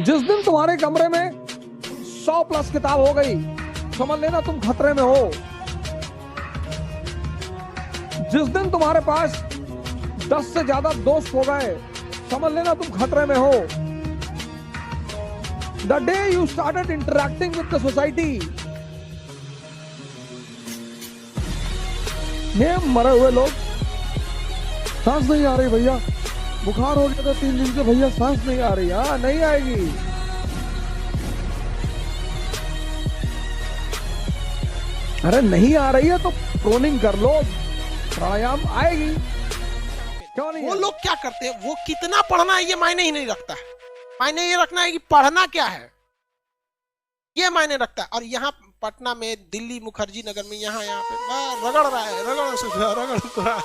जिस दिन तुम्हारे कमरे में 100+ किताब हो गई, समझ लेना तुम खतरे में हो। जिस दिन तुम्हारे पास 10 से ज्यादा दोस्त हो गए, समझ लेना तुम खतरे में हो। The day you started interacting with the society, ये मरे हुए लोग, सांस नहीं आ रही भैया, बुखार हो गया था 3 दिन से भैया, सांस नहीं आ रही। हाँ, नहीं आएगी। अरे नहीं आ रही है तो प्रोनिंग कर लो, प्राणायाम आएगी। क्यों नहीं? वो लोग क्या करते हैं, वो कितना पढ़ना है ये मायने ही नहीं रखता है। मायने ये रखना है कि पढ़ना क्या है, ये मायने रखता है। और यहाँ पटना में, दिल्ली मुखर्जी नगर में, यहाँ पे रगड़ रहा है, रगड़ तो रहा है।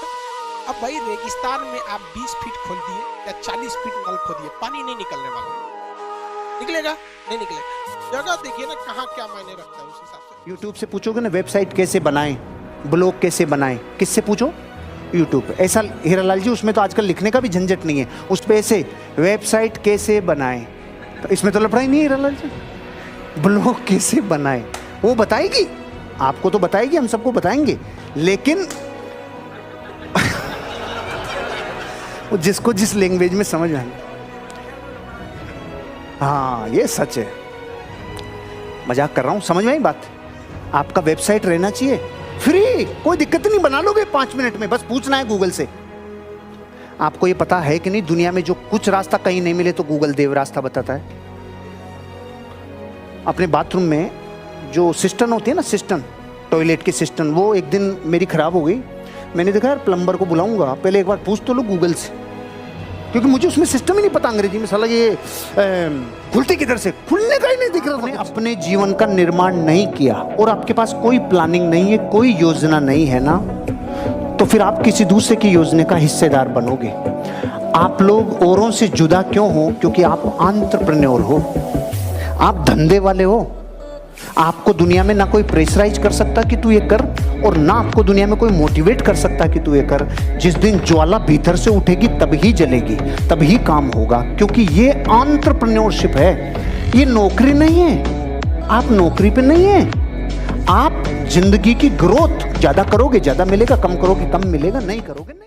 अब भाई रेगिस्तान में आप 20 फीट खोल दिए या 40 फीट नल खोदिए, पानी नहीं निकलने वाला। निकलेगा? नहीं निकलेगा। जगह देखिए ना कहाँ क्या मायने रखता है, उस हिसाब से। यूट्यूब से पूछोगे ना वेबसाइट कैसे बनाएं, ब्लॉग कैसे बनाएं, किससे पूछो? यूट्यूब पे। ऐसा हीरालाल जी, उसमें तो आजकल लिखने का भी झंझट नहीं है, उस पे ऐसे वेबसाइट कैसे बनाएं, तो इसमें तो लफड़ा ही नहीं है। हीरालाल जी ब्लॉग कैसे बनाएं वो बताएगी, आपको तो बताएगी, हम सबको बताएंगे, लेकिन वो जिसको जिस लैंग्वेज में समझ आए। हाँ ये सच है, मजाक कर रहा हूं, समझ में आई बात। आपका वेबसाइट रहना चाहिए फ्री, कोई दिक्कत नहीं, बना लोगे 5 मिनट में, बस पूछना है गूगल से। आपको ये पता है कि नहीं, दुनिया में जो कुछ रास्ता कहीं नहीं मिले तो गूगल देव रास्ता बताता है। अपने बाथरूम में जो सिस्टम होती है ना, सिस्टम, टॉयलेट की सिस्टम, वो एक दिन मेरी खराब हो गई। मैंने देखा यार प्लम्बर को बुलाऊंगा, पहले एक बार पूछ तो लो गूगल से, क्योंकि मुझे उसमें सिस्टम ही नहीं पता अंग्रेजी में। साला ये खुलती किधर से, खुलने का ही नहीं दिख रहा। अपने जीवन का निर्माण नहीं किया और आपके पास कोई प्लानिंग नहीं है, कोई योजना नहीं है ना, तो फिर आप किसी दूसरे की योजना का हिस्सेदार बनोगे। आप लोग औरों से जुदा क्यों हो? क्योंकि आप एंटरप्रेन्योर हो, आप धंधे वाले हो। आपको दुनिया में ना कोई प्रेशराइज कर सकता कि तू ये कर, और ना आपको दुनिया में कोई मोटिवेट कर सकता कि तू ये कर। जिस दिन ज्वाला भीतर से उठेगी तभी जलेगी, तभी काम होगा, क्योंकि ये एंटरप्रेन्योरशिप है, ये नौकरी नहीं है। आप नौकरी पे नहीं है, आप जिंदगी की ग्रोथ ज्यादा करोगे ज्यादा मिलेगा, कम करोगे कम मिलेगा, नहीं करोगे नहीं।